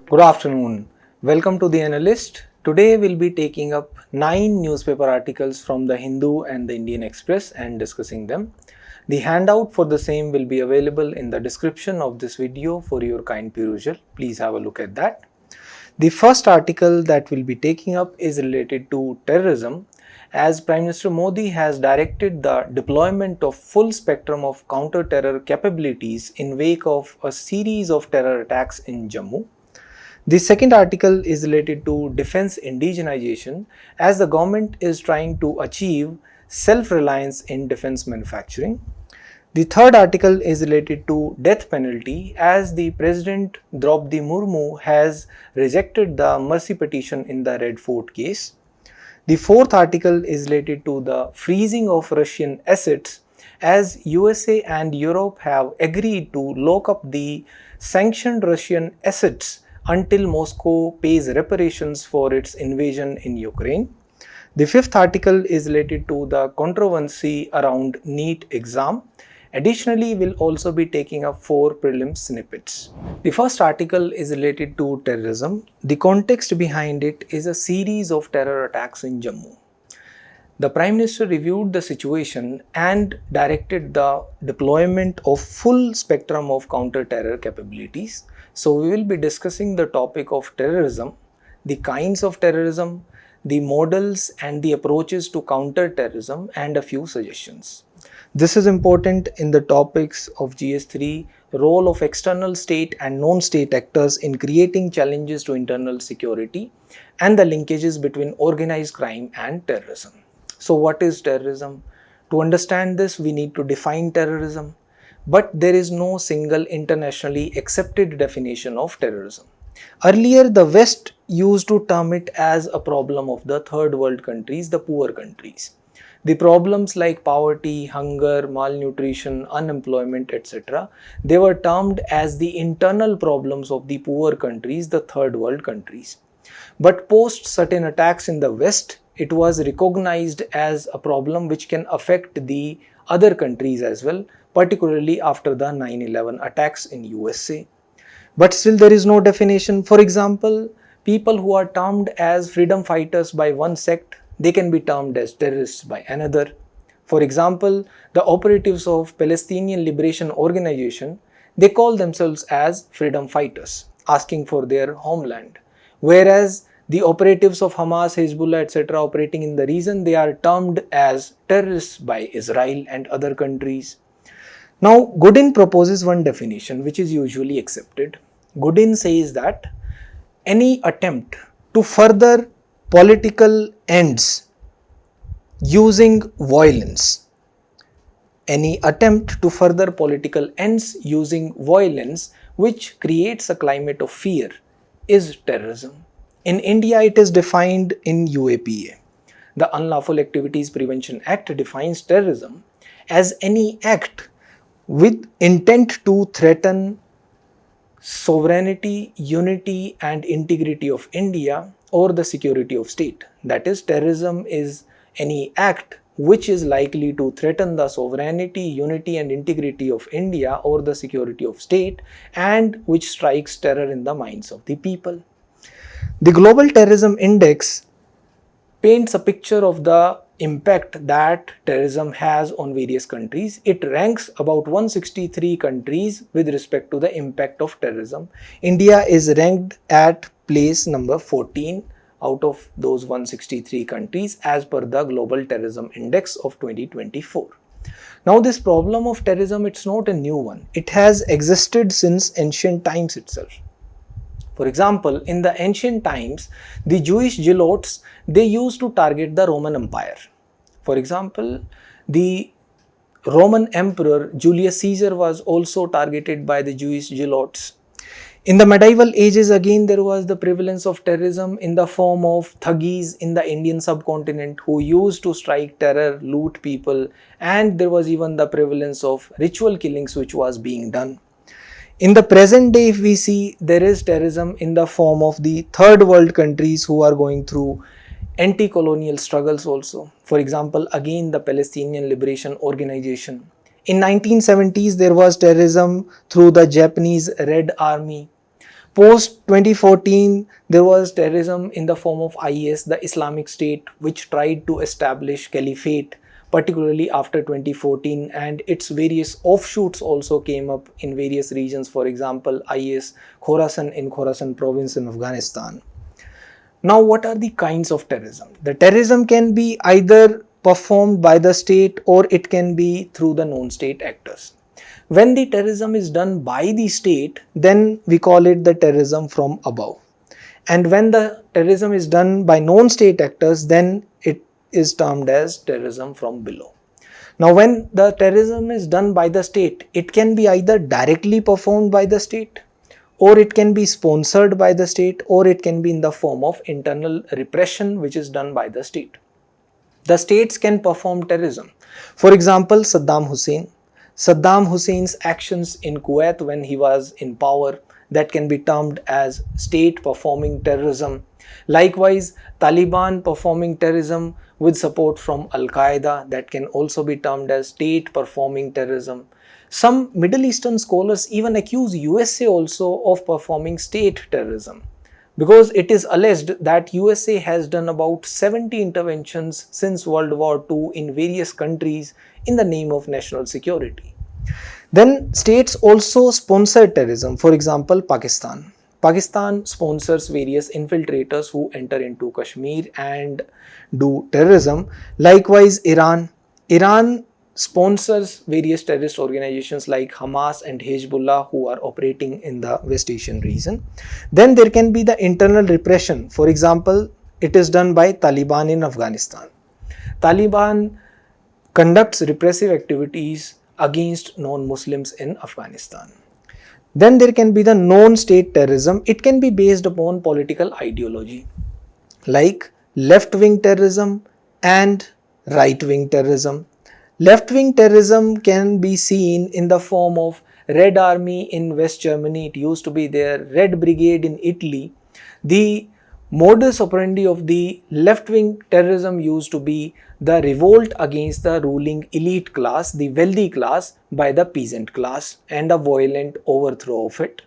Good afternoon. Welcome to the Analyst. Today we'll be taking up 9 newspaper articles from the Hindu and the Indian Express and discussing them. The handout for the same will be available in the description of this video for your kind perusal. Please have a look at that. The first article that we'll be taking up is related to terrorism, as Prime Minister Modi has directed the deployment of full spectrum of counter-terror capabilities in wake of a series of terror attacks in Jammu. The second article is related to defense indigenization, as the government is trying to achieve self-reliance in defense manufacturing. The third article is related to death penalty, as the President Draupadi Murmu has rejected the mercy petition in the Red Fort case. The fourth article is related to the freezing of Russian assets, as USA and Europe have agreed to lock up the sanctioned Russian assets until Moscow pays reparations for its invasion in Ukraine. The fifth article is related to the controversy around NEET exam. Additionally, we'll also be taking up 4 Prelims Snippets. The first article is related to terrorism. The context behind it is a series of terror attacks in Jammu. The Prime Minister reviewed the situation and directed the deployment of full spectrum of counter-terror capabilities. So we will be discussing the topic of terrorism, the kinds of terrorism, the models and the approaches to counter-terrorism, and a few suggestions. This is important in the topics of GS3, role of external state and non-state actors in creating challenges to internal security, and the linkages between organized crime and terrorism. So what is terrorism? To understand this, we need to define terrorism, but there is no single internationally accepted definition of terrorism. Earlier, the West used to term it as a problem of the third world countries, the poor countries. The problems like poverty, hunger, malnutrition, unemployment, etc., they were termed as the internal problems of the poor countries, the third world countries. But post certain attacks in the West, it was recognized as a problem which can affect the other countries as well, particularly after the 9/11 attacks in USA. But still there is no definition. For example, people who are termed as freedom fighters by one sect, they can be termed as terrorists by another. For example, the operatives of Palestinian Liberation Organization, they call themselves as freedom fighters, asking for their homeland. Whereas the operatives of Hamas, Hezbollah, etc. operating in the region, they are termed as terrorists by Israel and other countries. Now, Godin proposes one definition which is usually accepted. Godin says that any attempt to further political ends using violence, any attempt to further political ends using violence which creates a climate of fear is terrorism. In India, it is defined in UAPA. The Unlawful Activities Prevention Act defines terrorism as any act with intent to threaten sovereignty, unity and integrity of India or the security of state. That is, terrorism is any act which is likely to threaten the sovereignty, unity and integrity of India or the security of state, and which strikes terror in the minds of the people. The Global Terrorism Index paints a picture of the impact that terrorism has on various countries. It ranks about 163 countries with respect to the impact of terrorism. India is ranked at place number 14 out of those 163 countries as per the Global Terrorism Index of 2024. Now, this problem of terrorism, it's not a new one. It has existed since ancient times itself. For example, in the ancient times, the Jewish zealots, they used to target the Roman Empire. For example, the Roman Emperor Julius Caesar was also targeted by the Jewish zealots. In the medieval ages, again, there was the prevalence of terrorism in the form of Thuggis in the Indian subcontinent who used to strike terror, loot people, and there was even the prevalence of ritual killings which was being done. In the present day, if we see, there is terrorism in the form of the third world countries who are going through anti-colonial struggles also. For example, again, the Palestinian Liberation Organization. In 1970s, there was terrorism through the Japanese Red Army. Post 2014, there was terrorism in the form of IS, the Islamic State, which tried to establish caliphate, particularly after 2014, and its various offshoots also came up in various regions. For example, IS Khorasan in Khorasan province in Afghanistan. Now, what are the kinds of terrorism? The terrorism can be either performed by the state or it can be through the non-state actors. When the terrorism is done by the state, then we call it the terrorism from above. And when the terrorism is done by non-state actors, then it is termed as terrorism from below. Now, when the terrorism is done by the state, it can be either directly performed by the state, or it can be sponsored by the state, or it can be in the form of internal repression which is done by the state. The states can perform terrorism. For example, Saddam Hussein's actions in Kuwait when he was in power, that can be termed as state performing terrorism. Likewise, Taliban performing terrorism with support from Al-Qaeda, that can also be termed as state performing terrorism. Some Middle Eastern scholars even accuse USA also of performing state terrorism, because it is alleged that USA has done about 70 interventions since World War II in various countries in the name of national security. Then states also sponsor terrorism. For example, Pakistan. Pakistan sponsors various infiltrators who enter into Kashmir and do terrorism. Likewise, Iran sponsors various terrorist organizations like Hamas and Hezbollah who are operating in the West Asian region. Then there can be the internal repression. For example, it is done by Taliban in Afghanistan. Taliban conducts repressive activities against non-Muslims in Afghanistan. Then there can be the non-state terrorism. It can be based upon political ideology, like left-wing terrorism and right-wing terrorism. Left-wing terrorism can be seen in the form of Red Army in West Germany. It used to be there. Red Brigade in Italy. The modus operandi of the left-wing terrorism used to be the revolt against the ruling elite class, the wealthy class, by the peasant class, and a violent overthrow of it.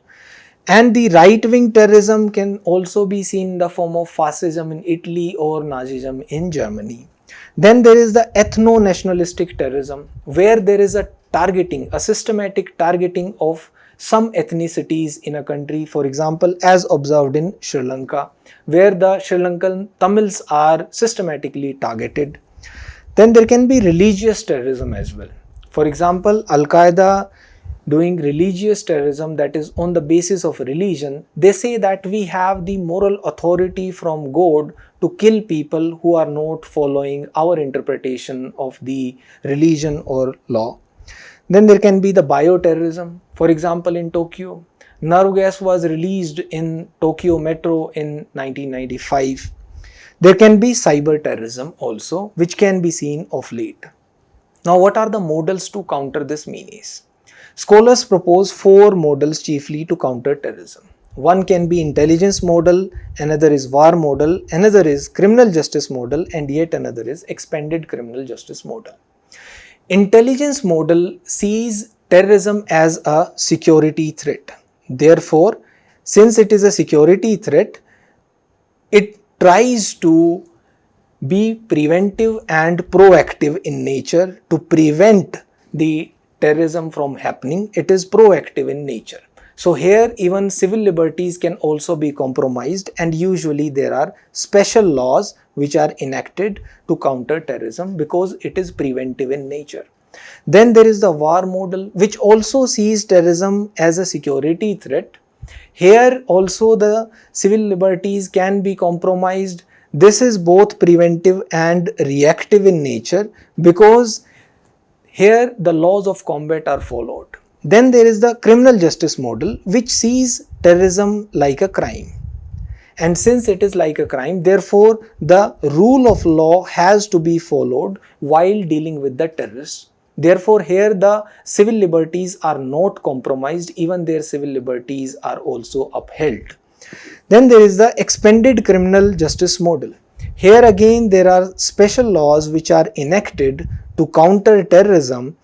And the right-wing terrorism can also be seen in the form of fascism in Italy or Nazism in Germany. Then there is the ethno-nationalistic terrorism, where there is a targeting, a systematic targeting of some ethnicities in a country. For example, as observed in Sri Lanka, where the Sri Lankan Tamils are systematically targeted. Then there can be religious terrorism as well. For example, Al-Qaeda doing religious terrorism, that is on the basis of religion. They say that we have the moral authority from God to kill people who are not following our interpretation of the religion or law. Then there can be the bioterrorism. For example, in Tokyo, nerve gas was released in Tokyo Metro in 1995. There can be cyber terrorism also, which can be seen of late. Now, what are the models to counter this menace? Scholars propose 4 models chiefly to counter terrorism. One can be intelligence model, another is war model, another is criminal justice model, and yet another is expanded criminal justice model. Intelligence model sees terrorism as a security threat. Therefore, since it is a security threat, it tries to be preventive and proactive in nature to prevent the terrorism from happening. It is proactive in nature. So here even civil liberties can also be compromised, and usually there are special laws which are enacted to counter terrorism because it is preventive in nature. Then there is the war model, which also sees terrorism as a security threat. Here also the civil liberties can be compromised. This is both preventive and reactive in nature because here the laws of combat are followed. Then there is the criminal justice model, which sees terrorism like a crime. And since it is like a crime, therefore the rule of law has to be followed while dealing with the terrorists. Therefore, here the civil liberties are not compromised, even their civil liberties are also upheld. Then there is the expanded criminal justice model. Here again there are special laws which are enacted to counter terrorism,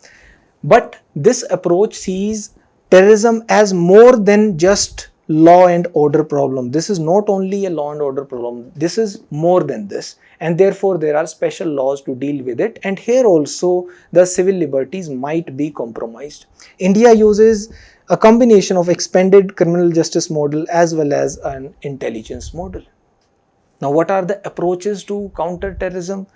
but this approach sees terrorism as more than just law and order problem. This is not only a law and order problem, this is more than this, and therefore there are special laws to deal with it, and here also the civil liberties might be compromised. India uses a combination of expanded criminal justice model as well as an intelligence model. Now, what are the approaches to counter terrorism?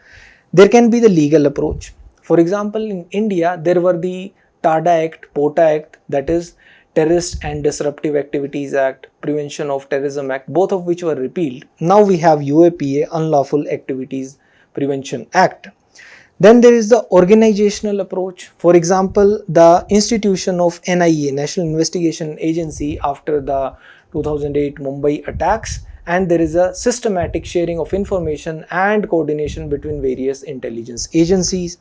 There can be the legal approach. For example, in India, there were the TADA Act, POTA Act, that is Terrorist and Disruptive Activities Act, Prevention of Terrorism Act, both of which were repealed. Now we have UAPA, Unlawful Activities Prevention Act. Then there is the organizational approach. For example, the institution of NIA, National Investigation Agency, after the 2008 Mumbai attacks, and there is a systematic sharing of information and coordination between various intelligence agencies.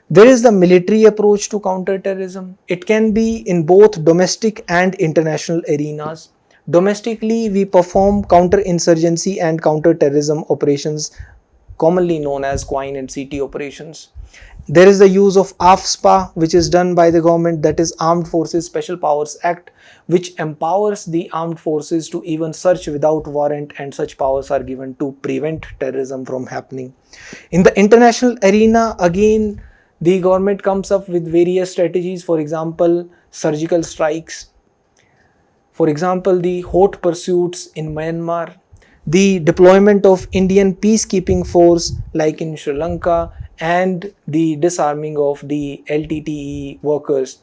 There is the military approach to counter-terrorism. It can be in both domestic and international arenas. Domestically, we perform counter-insurgency and counter-terrorism operations, commonly known as Quine and CT operations. There is the use of AFSPA, which is done by the government, that is Armed Forces Special Powers Act, which empowers the armed forces to even search without warrant, and such powers are given to prevent terrorism from happening. In the international arena, again, the government comes up with various strategies, for example, surgical strikes, for example, the hot pursuits in Myanmar, the deployment of Indian peacekeeping force like in Sri Lanka, and the disarming of the LTTE workers.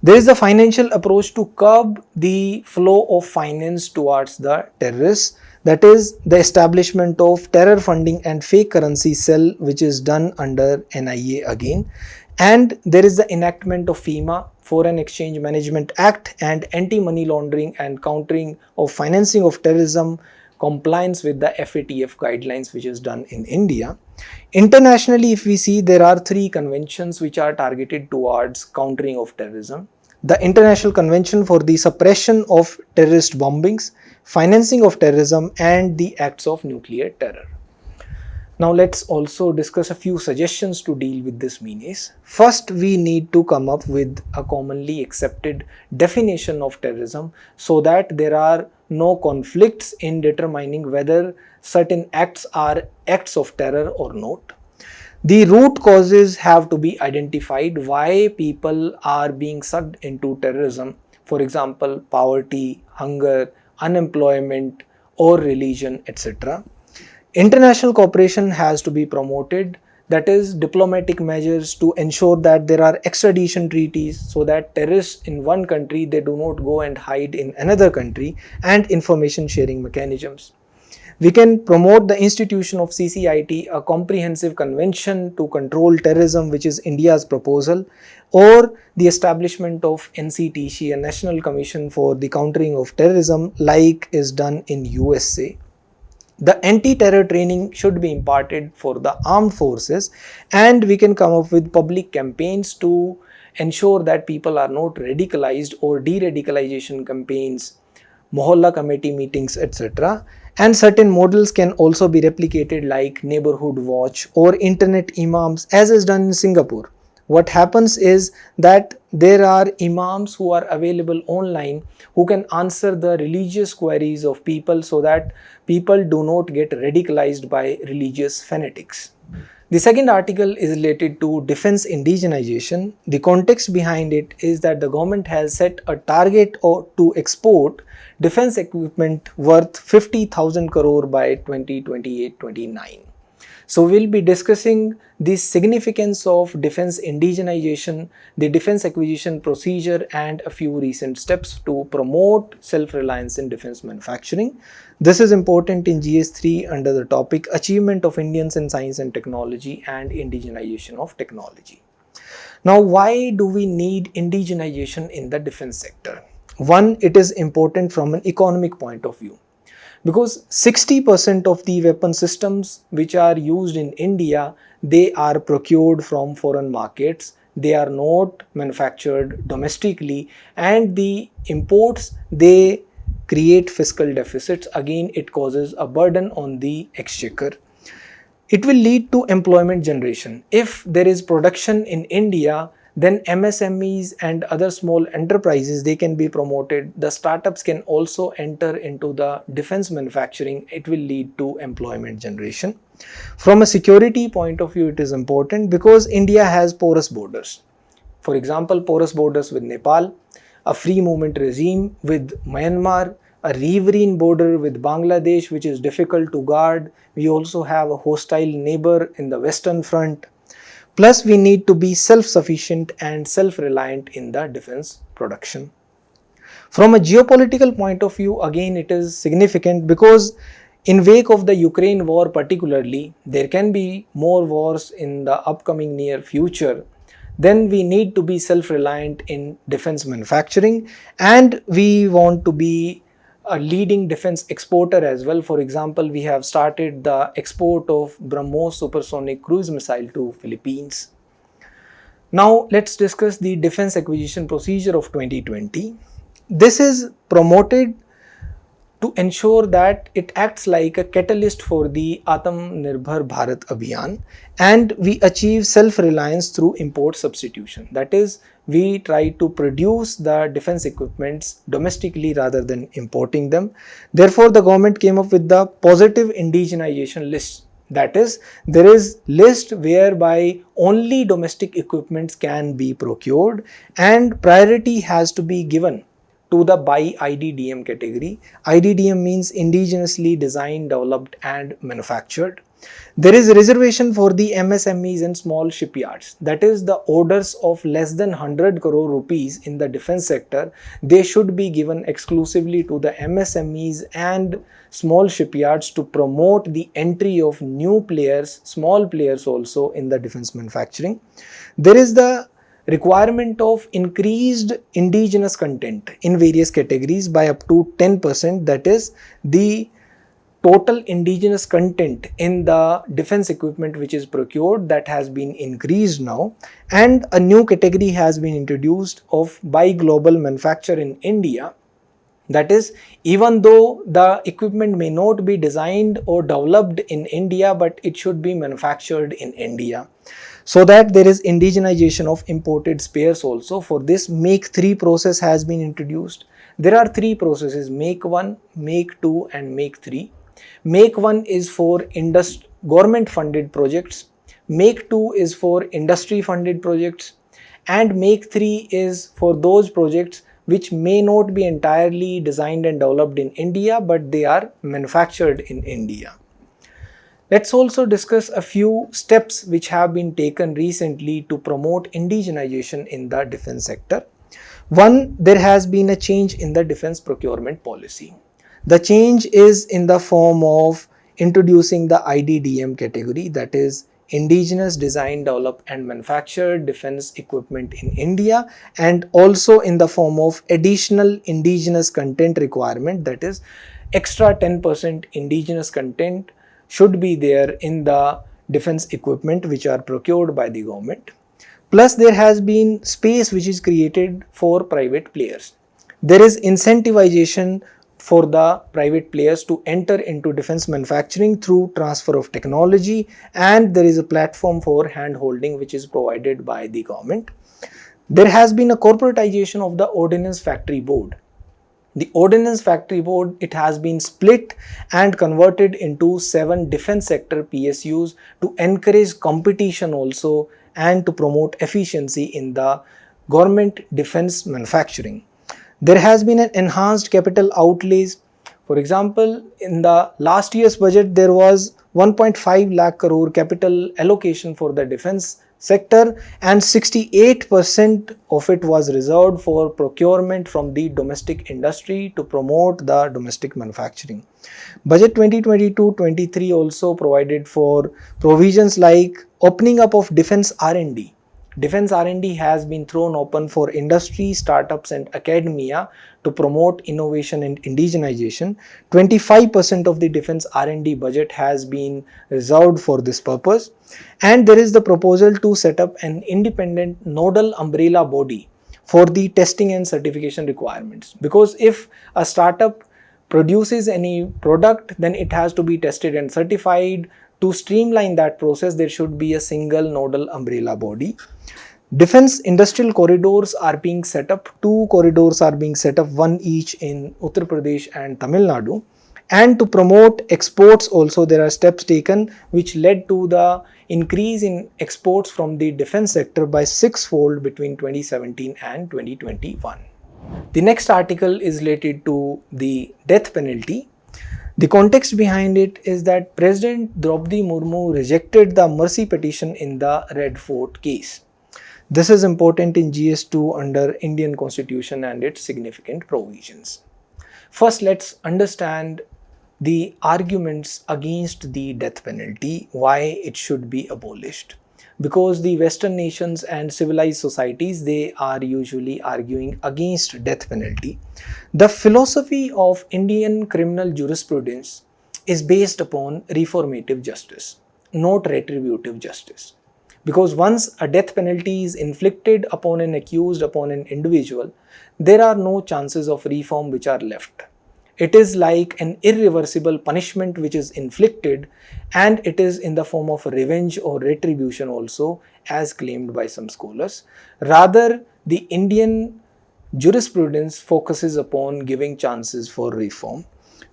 There is the financial approach to curb the flow of finance towards the terrorists, that is the establishment of terror funding and fake currency cell, which is done under NIA again. And there is the enactment of FEMA, Foreign Exchange Management Act, and anti-money laundering and countering of financing of terrorism, compliance with the FATF guidelines, which is done in India. Internationally, if we see, there are 3 conventions which are targeted towards countering of terrorism. The International Convention for the Suppression of Terrorist Bombings, Financing of Terrorism, and the Acts of Nuclear Terror. Now let's also discuss a few suggestions to deal with this menace. First, we need to come up with a commonly accepted definition of terrorism so that there are no conflicts in determining whether certain acts are acts of terror or not. The root causes have to be identified, why people are being sucked into terrorism. For example, poverty, hunger, unemployment, or religion, etc. International cooperation has to be promoted, that is diplomatic measures to ensure that there are extradition treaties so that terrorists in one country, they do not go and hide in another country, and information sharing mechanisms. We can promote the institution of CCIT, a comprehensive convention to control terrorism, which is India's proposal, or the establishment of NCTC, a National Commission for the Countering of Terrorism, like is done in USA. The anti-terror training should be imparted for the armed forces, and we can come up with public campaigns to ensure that people are not radicalized, or de-radicalization campaigns, Mohalla committee meetings, etc. And certain models can also be replicated like neighborhood watch or internet imams, as is done in Singapore. What happens is that there are imams who are available online who can answer the religious queries of people so that people do not get radicalized by religious fanatics. The second article is related to defense indigenization. The context behind it is that the government has set a target to export defense equipment worth 50,000 crore by 2028-29. So we'll be discussing the significance of defense indigenization, the defense acquisition procedure, and a few recent steps to promote self-reliance in defense manufacturing. This is important in GS3 under the topic Achievement of Indians in Science and Technology and Indigenization of Technology. Now, why do we need indigenization in the defense sector? One, it is important from an economic point of view, because 60% of the weapon systems which are used in India, they are procured from foreign markets. They are not manufactured domestically, and the imports, they create fiscal deficits. Again, it causes a burden on the exchequer. It will lead to employment generation. If there is production in India, then MSMEs and other small enterprises, they can be promoted. The startups can also enter into the defense manufacturing. It will lead to employment generation. From a security point of view, it is important because India has porous borders. For example, porous borders with Nepal, a free movement regime with Myanmar, a riverine border with Bangladesh which is difficult to guard. We also have a hostile neighbor in the western front. Plus we need to be self-sufficient and self-reliant in the defense production. From a geopolitical point of view, again it is significant because in wake of the Ukraine war particularly, there can be more wars in the upcoming near future. Then we need to be self-reliant in defense manufacturing, and we want to be a leading defense exporter as well. For example, we have started the export of BrahMos supersonic cruise missile to Philippines. Now let's discuss the defense acquisition procedure of 2020. This is promoted to ensure that it acts like a catalyst for the Atmanirbhar Bharat Abhiyan, and we achieve self-reliance through import substitution. That is, we try to produce the defense equipments domestically rather than importing them. Therefore, the government came up with the positive indigenization list. That is, there is list whereby only domestic equipments can be procured and priority has to be given to the by IDDM category. IDDM means indigenously designed, developed and manufactured. There is a reservation for the MSMEs and small shipyards. That is, the orders of less than 100 crore rupees in the defense sector, they should be given exclusively to the MSMEs and small shipyards to promote the entry of new players, small players also in the defense manufacturing. There is the requirement of increased indigenous content in various categories by up to 10%. That is, the total indigenous content in the defense equipment which is procured, that has been increased now, and a new category has been introduced of buy global, manufacture in India. That is, even though the equipment may not be designed or developed in India, but it should be manufactured in India. So that there is indigenization of imported spares also. For this, Make 3 process has been introduced. There are 3 processes: Make 1, Make 2 and Make 3. Make 1 is for government funded projects, Make 2 is for industry funded projects, and Make 3 is for those projects which may not be entirely designed and developed in India, but they are manufactured in India. Let's also discuss a few steps which have been taken recently to promote indigenization in the defense sector. One, there has been a change in the defense procurement policy. The change is in the form of introducing the IDDM category, that is, indigenous design, develop and manufacture defense equipment in India, and also in the form of additional indigenous content requirement, that is, extra 10% indigenous content should be there in the defense equipment which are procured by the government. Plus, there has been space which is created for private players. There is incentivization for the private players to enter into defense manufacturing through transfer of technology, and there is a platform for hand holding which is provided by the government. There has been a corporatization of the Ordnance Factory Board. The Ordnance Factory Board, it has been split and converted into 7 defense sector PSUs to encourage competition also and to promote efficiency in the government defense manufacturing. There has been an enhanced capital outlays. For example, in the last year's budget, there was 1.5 lakh crore capital allocation for the defense sector, and 68% of it was reserved for procurement from the domestic industry to promote the domestic manufacturing. Budget 2022-23 also provided for provisions like opening up of defense R&D. Defense R&D has been thrown open for industry, startups and academia to promote innovation and indigenization. 25% of the defense R&D budget has been reserved for this purpose. And there is the proposal to set up an independent nodal umbrella body for the testing and certification requirements. Because if a startup produces any product, then it has to be tested and certified. To streamline that process, there should be a single nodal umbrella body. Defense industrial corridors are being set up. 2 corridors are being set up, one each in Uttar Pradesh and Tamil Nadu. And to promote exports also, there are steps taken which led to the increase in exports from the defense sector by 6-fold between 2017 and 2021. The next article is related to the death penalty. The context behind it is that President Draupadi Murmu rejected the mercy petition in the Red Fort case. This is important in GS2 under Indian Constitution and its significant provisions. First, let's understand the arguments against the death penalty, why it should be abolished. Because the Western nations and civilized societies, they are usually arguing against death penalty. The philosophy of Indian criminal jurisprudence is based upon reformative justice, not retributive justice. Because once a death penalty is inflicted upon an accused, upon an individual, there are no chances of reform which are left. It is like an irreversible punishment which is inflicted, and it is in the form of revenge or retribution also, as claimed by some scholars. Rather, the Indian jurisprudence focuses upon giving chances for reform,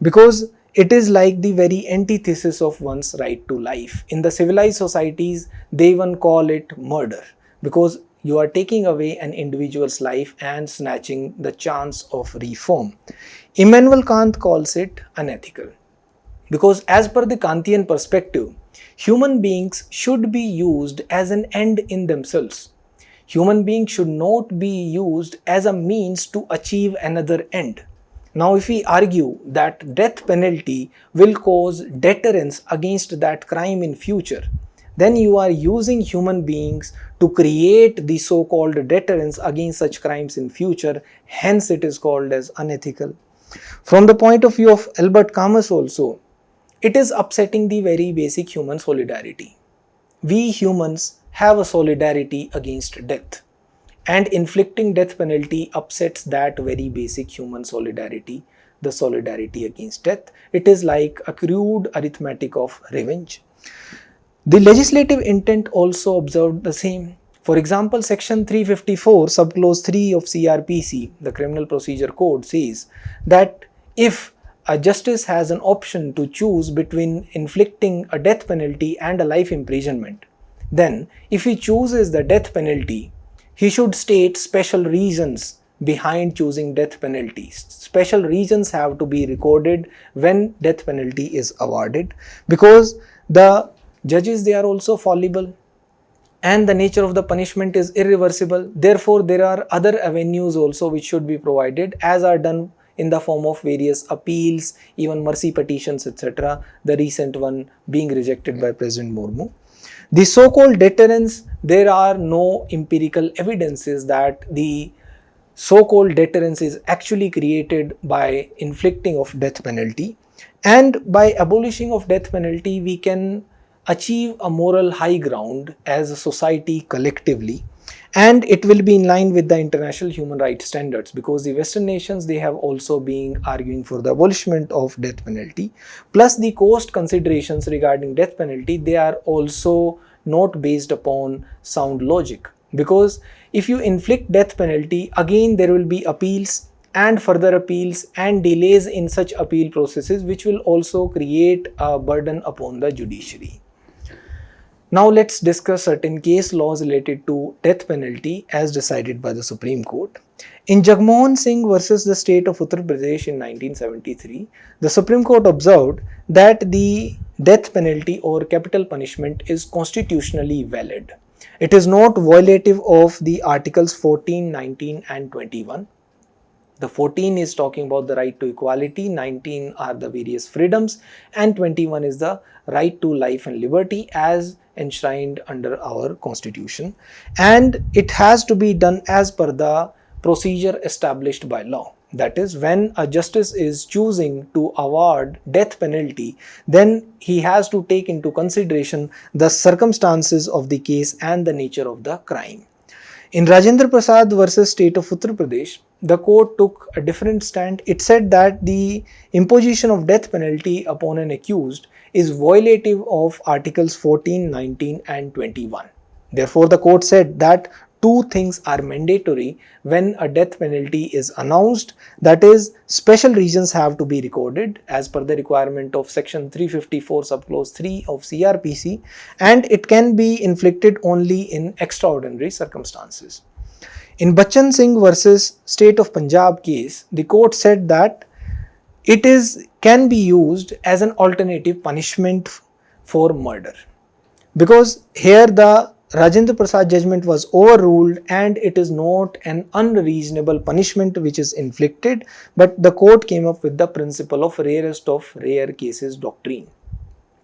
because it is like the very antithesis of one's right to life. In the civilized societies, they even call it murder, because you are taking away an individual's life and snatching the chance of reform. Immanuel Kant calls it unethical, because as per the Kantian perspective, human beings should be used as an end in themselves. Human beings should not be used as a means to achieve another end. Now, if we argue that death penalty will cause deterrence against that crime in future, then you are using human beings to create the so-called deterrence against such crimes in future. Hence, it is called as unethical. From the point of view of Albert Camus also, it is upsetting the very basic human solidarity. We humans have a solidarity against death, and inflicting death penalty upsets that very basic human solidarity, the solidarity against death. It is like a crude arithmetic of revenge. The legislative intent also observed the same. For example, section 354 subclause 3 of CRPC, the Criminal Procedure Code, says that if a justice has an option to choose between inflicting a death penalty and a life imprisonment, then if he chooses the death penalty, he should state special reasons behind choosing death penalties. Special reasons have to be recorded when death penalty is awarded, because the judges, they are also fallible, and the nature of the punishment is irreversible. Therefore, there are other avenues also which should be provided, as are done in the form of various appeals, even mercy petitions, etc. The recent one being rejected by President Murmu. The so-called deterrence, there are no empirical evidences that the so-called deterrence is actually created by inflicting of death penalty. And by abolishing of death penalty, we can achieve a moral high ground as a society collectively, and it will be in line with the international human rights standards, because the Western nations, they have also been arguing for the abolishment of death penalty. Plus the cost considerations regarding death penalty, they are also not based upon sound logic, because if you inflict death penalty, again there will be appeals and further appeals and delays in such appeal processes, which will also create a burden upon the judiciary. Now let's discuss certain case laws related to death penalty as decided by the Supreme Court. In Jagmohan Singh versus the state of Uttar Pradesh in 1973, the Supreme Court observed that the death penalty or capital punishment is constitutionally valid. It is not violative of the Articles 14, 19 and 21. The 14 is talking about the right to equality, 19 are the various freedoms, and 21 is the right to life and liberty as enshrined under our constitution. And it has to be done as per the procedure established by law. That is, when a justice is choosing to award death penalty, then he has to take into consideration the circumstances of the case and the nature of the crime. In Rajendra Prasad versus state of Uttar Pradesh, the court took a different stand. It said that the imposition of death penalty upon an accused is violative of Articles 14, 19 and 21. Therefore, the court said that two things are mandatory when a death penalty is announced. That is, special reasons have to be recorded as per the requirement of section 354 subclause 3 of CRPC, and it can be inflicted only in extraordinary circumstances. In Bachchan Singh versus State of Punjab case, the court said that it can be used as an alternative punishment for murder, because here the Rajendra Prasad judgment was overruled and it is not an unreasonable punishment which is inflicted, but the court came up with the principle of rarest of rare cases doctrine.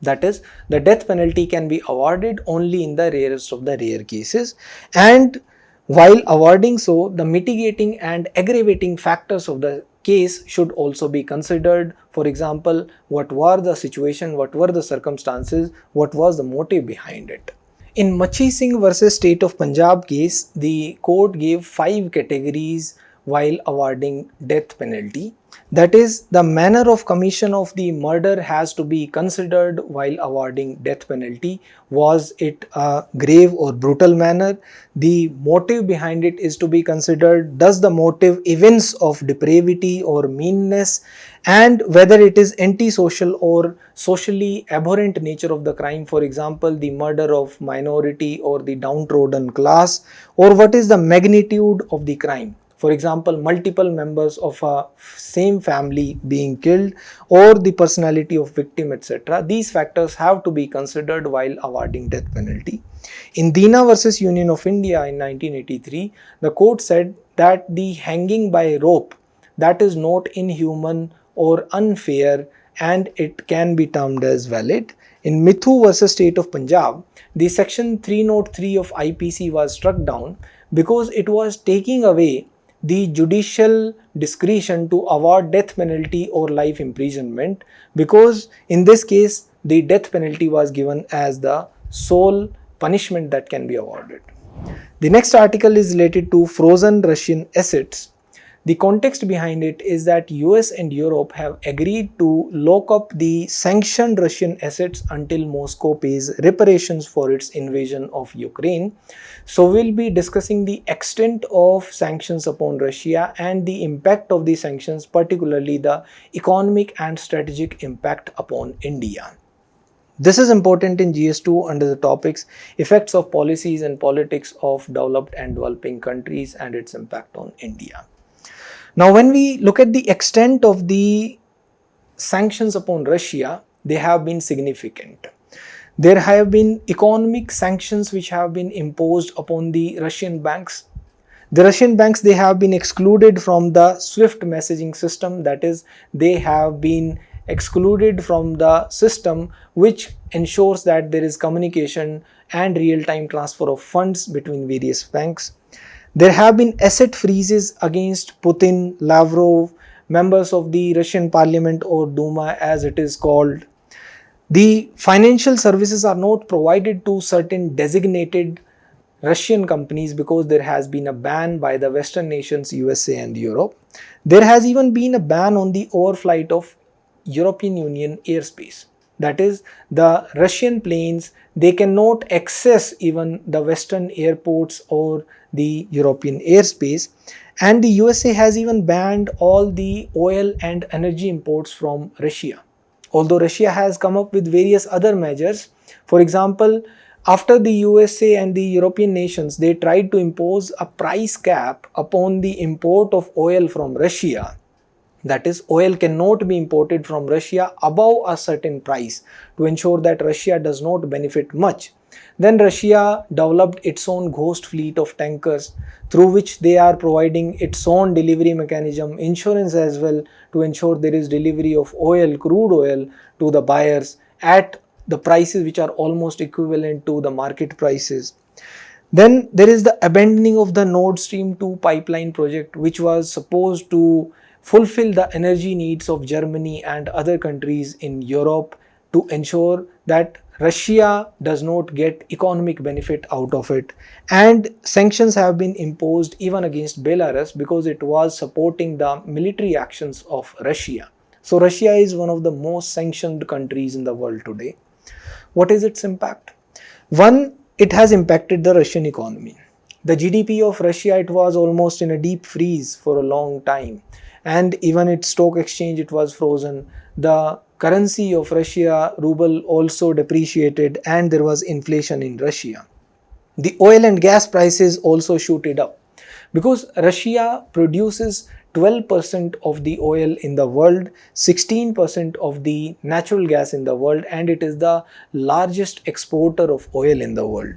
That is, the death penalty can be awarded only in the rarest of the rare cases, and while awarding so, the mitigating and aggravating factors of the case should also be considered. For example, what were the situation, what were the circumstances, what was the motive behind it. In Machi Singh versus State of Punjab case, the court gave 5 categories while awarding death penalty. That is, the manner of commission of the murder has to be considered while awarding death penalty. Was it a grave or brutal manner? The motive behind it is to be considered. Does the motive evince of depravity or meanness? And whether it is antisocial or socially abhorrent nature of the crime, for example, the murder of minority or the downtrodden class, or what is the magnitude of the crime. For example, multiple members of a same family being killed, or the personality of victim, etc. These factors have to be considered while awarding death penalty. In Dina versus Union of India in 1983, the court said that the hanging by rope, that is not inhuman or unfair, and it can be termed as valid. In Mithu versus State of Punjab, the section 303 of IPC was struck down because it was taking away the judicial discretion to award death penalty or life imprisonment, because in this case the death penalty was given as the sole punishment that can be awarded. The next article is related to frozen Russian assets. The context behind it is that US and Europe have agreed to lock up the sanctioned Russian assets until Moscow pays reparations for its invasion of Ukraine. So we'll be discussing the extent of sanctions upon Russia and the impact of the sanctions, particularly the economic and strategic impact upon India. This is important in GS2 under the topics effects of policies and politics of developed and developing countries and its impact on India. Now, when we look at the extent of the sanctions upon Russia, they have been significant. There have been economic sanctions which have been imposed upon the Russian banks. The Russian banks, they have been excluded from the SWIFT messaging system, that is, they have been excluded from the system which ensures that there is communication and real-time transfer of funds between various banks. There have been asset freezes against Putin, Lavrov, members of the Russian parliament or Duma as it is called. The financial services are not provided to certain designated Russian companies because there has been a ban by the Western nations, USA and Europe. There has even been a ban on the overflight of European Union airspace. That is, the Russian planes, they cannot access even the Western airports or the European airspace, and the USA has even banned all the oil and energy imports from Russia. Although Russia has come up with various other measures, for example, after the USA and the European nations, they tried to impose a price cap upon the import of oil from Russia. That is, oil cannot be imported from Russia above a certain price to ensure that Russia does not benefit much. Then Russia developed its own ghost fleet of tankers through which they are providing its own delivery mechanism, insurance as well, to ensure there is delivery of oil, crude oil, to the buyers at the prices which are almost equivalent to the market prices. Then there is the abandoning of the Nord Stream 2 pipeline project, which was supposed to fulfill the energy needs of Germany and other countries in Europe to ensure that Russia does not get economic benefit out of it. And sanctions have been imposed even against Belarus because it was supporting the military actions of Russia. So Russia is one of the most sanctioned countries in the world today. What is its impact? One, it has impacted the Russian economy. The GDP of Russia, it was almost in a deep freeze for a long time, and even its stock exchange, it was frozen. The currency of Russia, ruble, also depreciated, and there was inflation in Russia. The oil and gas prices also shooted up because Russia produces 12% of the oil in the world, 16% of the natural gas in the world, and it is the largest exporter of oil in the world.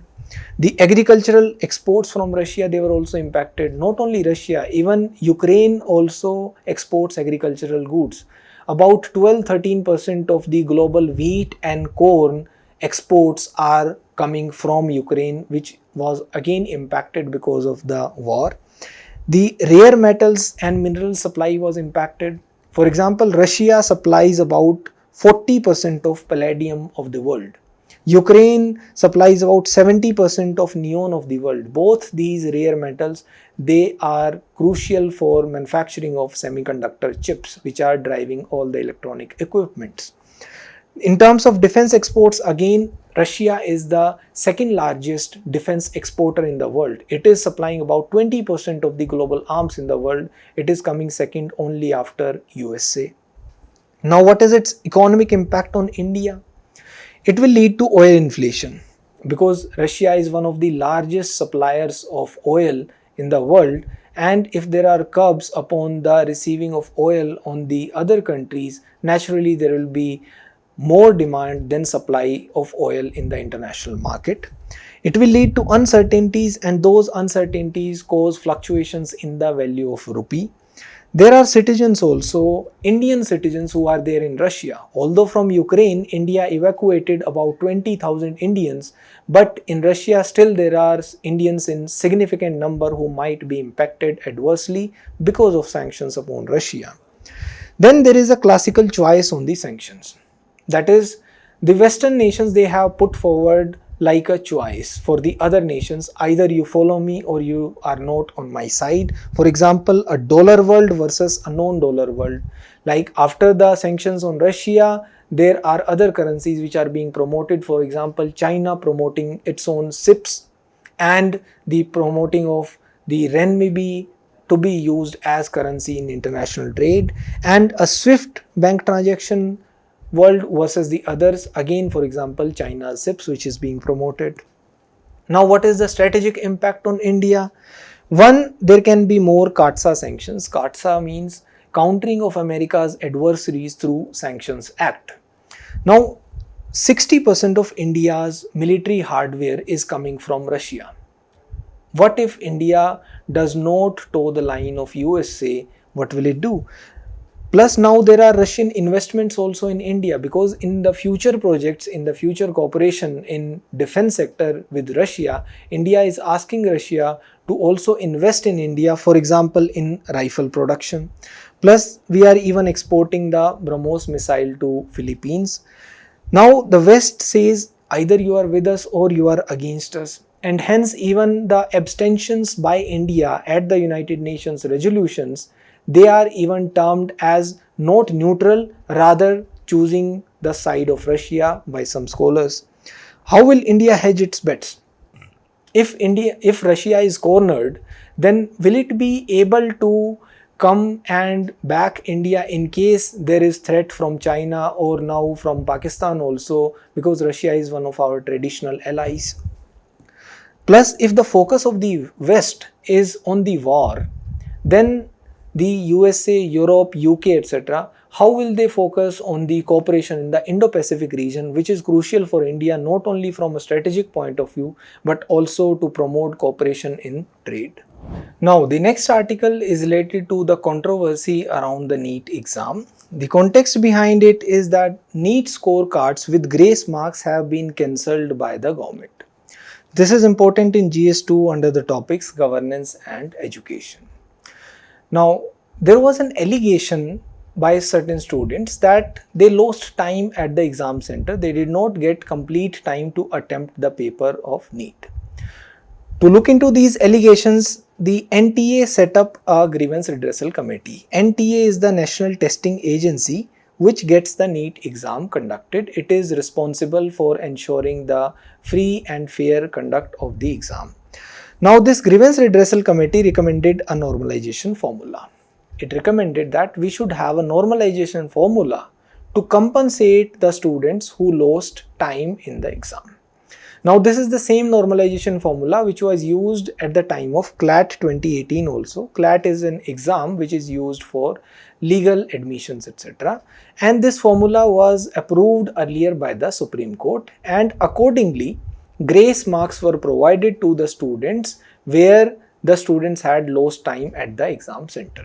The agricultural exports from Russia, they were also impacted. Not only Russia, even Ukraine also exports agricultural goods. About 12-13% of the global wheat and corn exports are coming from Ukraine, which was again impacted because of the war. The rare metals and mineral supply was impacted. For example, Russia supplies about 40% of palladium of the world. Ukraine supplies about 70% of neon of the world. Both these rare metals, they are crucial for manufacturing of semiconductor chips, which are driving all the electronic equipments. In terms of defense exports, again, Russia is the second largest defense exporter in the world. It is supplying about 20% of the global arms in the world. It is coming second only after USA. Now, what is its economic impact on India? It will lead to oil inflation because Russia is one of the largest suppliers of oil in the world, and if there are curbs upon the receiving of oil on the other countries, naturally there will be more demand than supply of oil in the international market. It will lead to uncertainties, and those uncertainties cause fluctuations in the value of rupee. There are citizens also, Indian citizens, who are there in Russia. Although from Ukraine, India evacuated about 20,000 Indians, but in Russia still there are Indians in significant number who might be impacted adversely because of sanctions upon Russia. Then there is a classical choice on the sanctions. That is, the Western nations, they have put forward like a choice for the other nations: either you follow me or you are not on my side. For example, a dollar world versus a non-dollar world. Like after the sanctions on Russia, there are other currencies which are being promoted. For example, China promoting its own SIPs, and the promoting of the renminbi to be used as currency in international trade, and a swift bank transaction world versus the others, again, for example, China's SIPs, which is being promoted. Now, what is the strategic impact on India? One, there can be more CAATSA sanctions. CAATSA means countering of America's adversaries through Sanctions Act. Now, 60% of India's military hardware is coming from Russia. What if India does not toe the line of USA? What will it do? Plus, now there are Russian investments also in India, because in the future projects, in the future cooperation in defense sector with Russia, India is asking Russia to also invest in India, for example, in rifle production. Plus, we are even exporting the BrahMos missile to Philippines. Now, the West says either you are with us or you are against us. And hence, even the abstentions by India at the United Nations resolutions, they are even termed as not neutral, rather choosing the side of Russia by some scholars. How will India hedge its bets? If Russia is cornered, then will it be able to come and back India in case there is threat from China or now from Pakistan also, because Russia is one of our traditional allies? Plus, if the focus of the West is on the war, then the USA, Europe, UK, etc., how will they focus on the cooperation in the Indo-Pacific region, which is crucial for India not only from a strategic point of view, but also to promote cooperation in trade? Now, the next article is related to the controversy around the NEET exam. The context behind it is that NEET scorecards with grace marks have been cancelled by the government. This is important in GS2 under the topics governance and education. Now, there was an allegation by certain students that they lost time at the exam center. They did not get complete time to attempt the paper of NEET. To look into these allegations, the NTA set up a grievance redressal committee. NTA is the National Testing Agency which gets the NEET exam conducted. It is responsible for ensuring the free and fair conduct of the exam. Now this grievance redressal committee recommended a normalization formula. It recommended that we should have a normalization formula to compensate the students who lost time in the exam. Now this is the same normalization formula which was used at the time of CLAT 2018 also. CLAT is an exam which is used for legal admissions, etc. And this formula was approved earlier by the Supreme Court, and accordingly grace marks were provided to the students where the students had lost time at the exam center.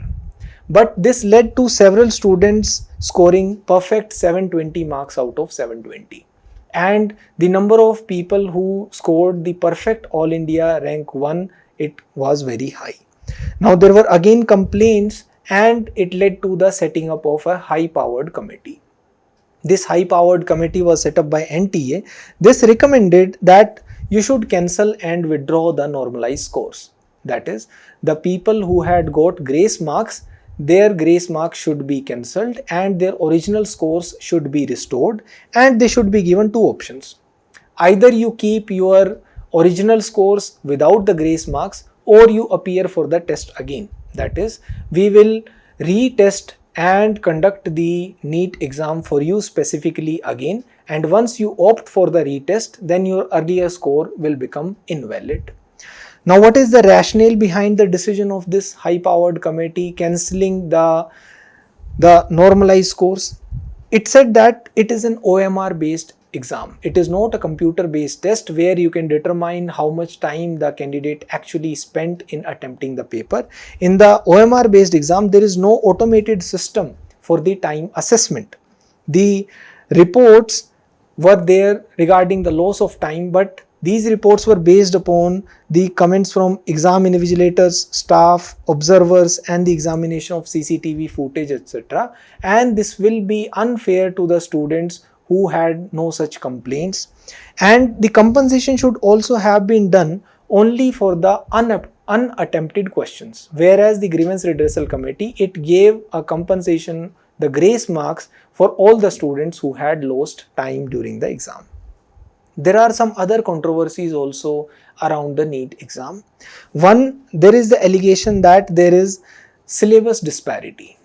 But this led to several students scoring perfect 720 marks out of 720. And the number of people who scored the perfect All India rank 1, it was very high. Now there were again complaints, and it led to the setting up of a high-powered committee. This high-powered committee was set up by NTA. This recommended that you should cancel and withdraw the normalized scores. That is, the people who had got grace marks, their grace marks should be cancelled and their original scores should be restored, and they should be given two options. Either you keep your original scores without the grace marks, or you appear for the test again. That is, we will retest and conduct the NEET exam for you specifically again, and once you opt for the retest, then your earlier score will become invalid. Now what is the rationale behind the decision of this high powered committee cancelling the normalized scores? It said that it is an OMR based exam. It is not a computer based test where you can determine how much time the candidate actually spent in attempting the paper. In the OMR based exam, there is no automated system for the time assessment. The reports were there regarding the loss of time, but these reports were based upon the comments from exam invigilators, staff, observers, and the examination of CCTV footage, etc. And this will be unfair to the students who had no such complaints. And the compensation should also have been done only for the unattempted questions. Whereas the grievance redressal committee, it gave a compensation, the grace marks, for all the students who had lost time during the exam. There are some other controversies also around the NEET exam. One, there is the allegation that there is syllabus disparity,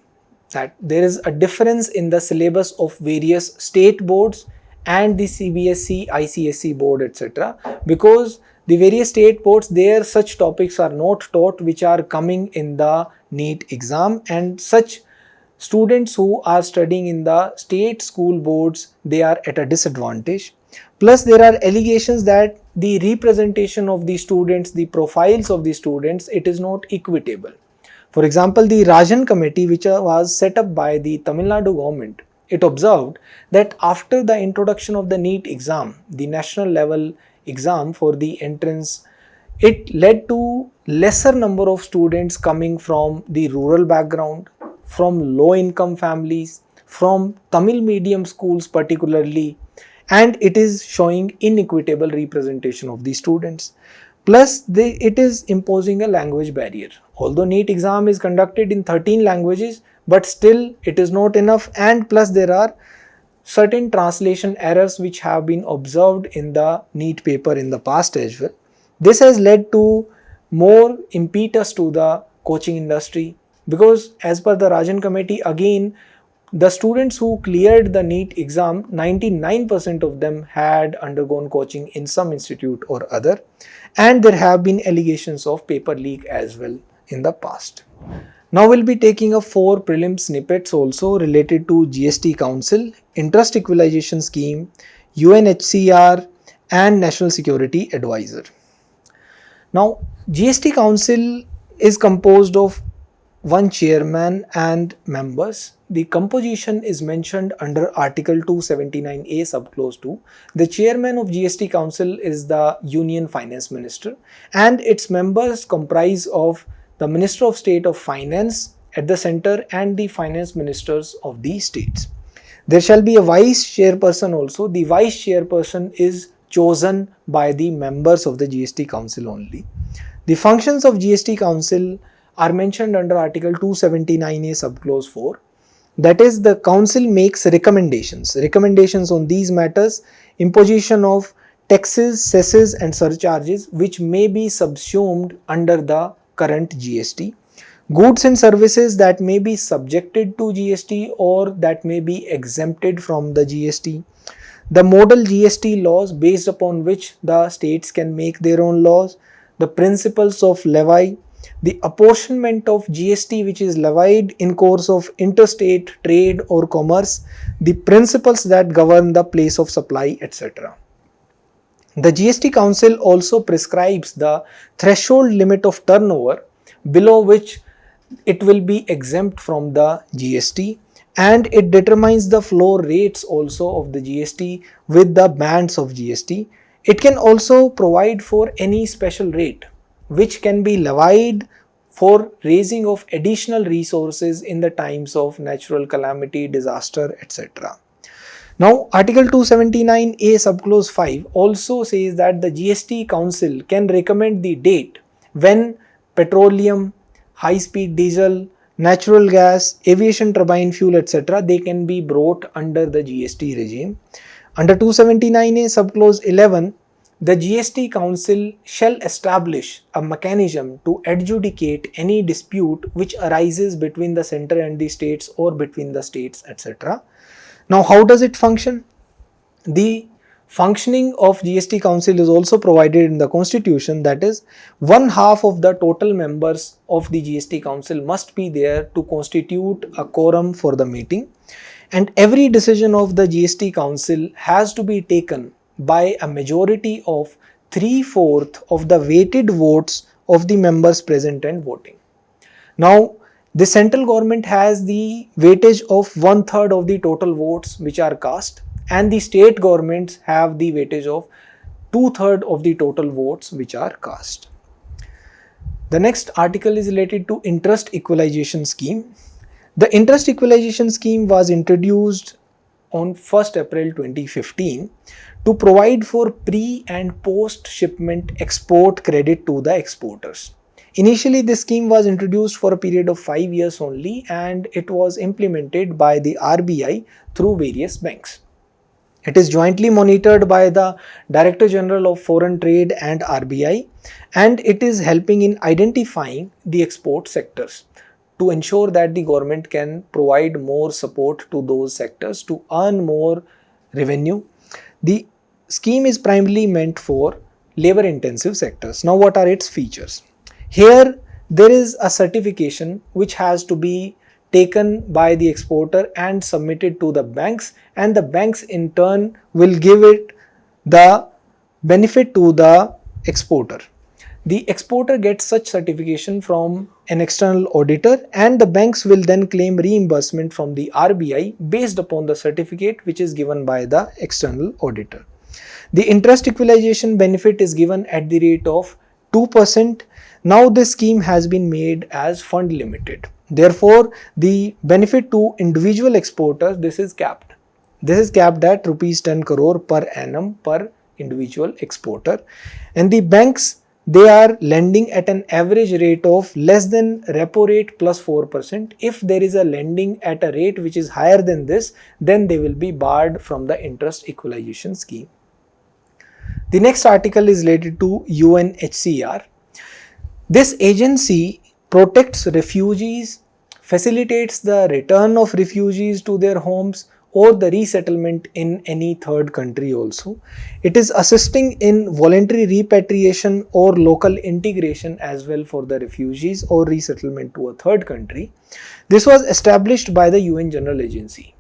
that there is a difference in the syllabus of various state boards and the CBSE, ICSE board, etc. Because the various state boards, there such topics are not taught which are coming in the NEET exam, and such students who are studying in the state school boards, they are at a disadvantage. Plus there are allegations that the representation of the students, the profiles of the students, it is not equitable. For example, the Rajan committee, which was set up by the Tamil Nadu government, it observed that after the introduction of the NEET exam, the national level exam for the entrance, it led to lesser number of students coming from the rural background, from low income families, from Tamil medium schools particularly, and it is showing inequitable representation of the students. Plus it is imposing a language barrier. Although NEET exam is conducted in 13 languages, but still it is not enough, and plus there are certain translation errors which have been observed in the NEET paper in the past as well. This has led to more impetus to the coaching industry, because as per the Rajan committee, again, the students who cleared the NEET exam, 99% of them had undergone coaching in some institute or other, and there have been allegations of paper leak as well in the past. Now we'll be taking up 4 prelim snippets also related to GST Council, Interest Equalization Scheme, UNHCR, and National Security Advisor. Now GST Council is composed of one chairman and members. The composition is mentioned under Article 279A subclause 2. The chairman of GST Council is the Union Finance Minister, and its members comprise of the Minister of State of Finance at the center and the finance ministers of the states. There shall be a vice chairperson also. The vice chairperson is chosen by the members of the GST Council only. The functions of GST Council are mentioned under Article 279A subclause 4. That is, the council makes recommendations on these matters: imposition of taxes, cesses and surcharges which may be subsumed under the current GST, goods and services that may be subjected to GST or that may be exempted from the GST, the model GST laws based upon which the states can make their own laws, the principles of levy, the apportionment of GST which is levied in course of interstate trade or commerce, the principles that govern the place of supply, etc. The GST Council also prescribes the threshold limit of turnover below which it will be exempt from the GST, and it determines the floor rates also of the GST with the bands of GST. It can also provide for any special rate which can be levied for raising of additional resources in the times of natural calamity, disaster, etc. Now, Article 279A subclause 5 also says that the GST Council can recommend the date when petroleum, high-speed diesel, natural gas, aviation turbine fuel, etc. they can be brought under the GST regime. Under 279A subclause 11, the GST Council shall establish a mechanism to adjudicate any dispute which arises between the centre and the states or between the states, etc. Now, how does it function? The functioning of GST Council is also provided in the Constitution, that is, 1/2 of the total members of the GST Council must be there to constitute a quorum for the meeting, and every decision of the GST Council has to be taken by a majority of 3/4 of the weighted votes of the members present and voting. Now, the central government has the weightage of 1/3 of the total votes which are cast, and the state governments have the weightage of 2/3 of the total votes which are cast. The next article is related to interest equalization scheme. The interest equalization scheme was introduced on 1st April 2015 to provide for pre and post shipment export credit to the exporters. Initially, this scheme was introduced for a period of 5 years only, and it was implemented by the RBI through various banks. It is jointly monitored by the Director General of Foreign Trade and RBI, and it is helping in identifying the export sectors to ensure that the government can provide more support to those sectors to earn more revenue. The scheme is primarily meant for labor intensive sectors. Now, what are its features? Here, there is a certification which has to be taken by the exporter and submitted to the banks, and the banks in turn will give it the benefit to the exporter. The exporter gets such certification from an external auditor, and the banks will then claim reimbursement from the RBI based upon the certificate which is given by the external auditor. The interest equalization benefit is given at the rate of 2%. Now, this scheme has been made as fund limited. Therefore, the benefit to individual exporters, this is capped. This is capped at rupees 10 crore per annum per individual exporter. And the banks, they are lending at an average rate of less than repo rate plus 4%. If there is a lending at a rate which is higher than this, then they will be barred from the interest equalization scheme. The next article is related to UNHCR. This agency protects refugees, facilitates the return of refugees to their homes or the resettlement in any third country also. It is assisting in voluntary repatriation or local integration as well for the refugees or resettlement to a third country. This was established by the UN General Agency.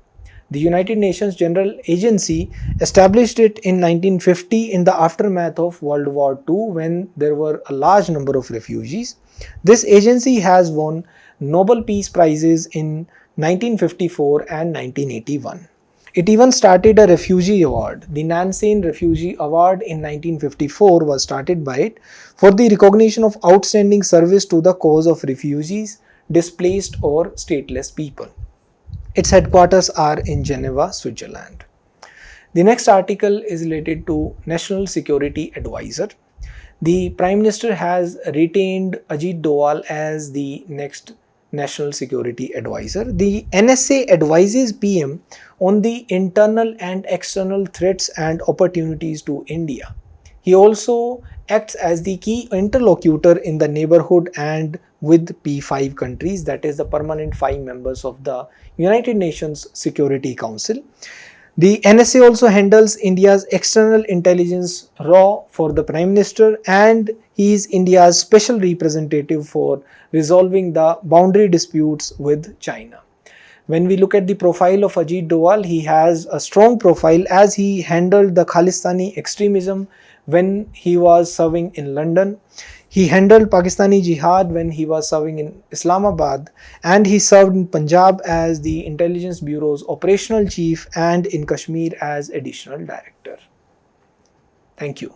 The United Nations General Agency established it in 1950 in the aftermath of World War II, when there were a large number of refugees. This agency has won Nobel Peace Prizes in 1954 and 1981. It even started a refugee award. The Nansen Refugee Award in 1954 was started by it for the recognition of outstanding service to the cause of refugees, displaced or stateless people. Its headquarters are in Geneva, Switzerland. The next article is related to National Security Advisor. The Prime Minister has retained Ajit Doval as the next National Security Advisor. The NSA advises PM on the internal and external threats and opportunities to India. He also acts as the key interlocutor in the neighborhood and with P5 countries, that is the permanent 5 members of the United Nations Security Council. The NSA also handles India's external intelligence raw for the Prime Minister, and he is India's special representative for resolving the boundary disputes with China. When we look at the profile of Ajit Doval, he has a strong profile as he handled the Khalistani extremism when he was serving in London. He handled Pakistani Jihad when he was serving in Islamabad, and he served in Punjab as the Intelligence Bureau's operational chief and in Kashmir as additional director. Thank you.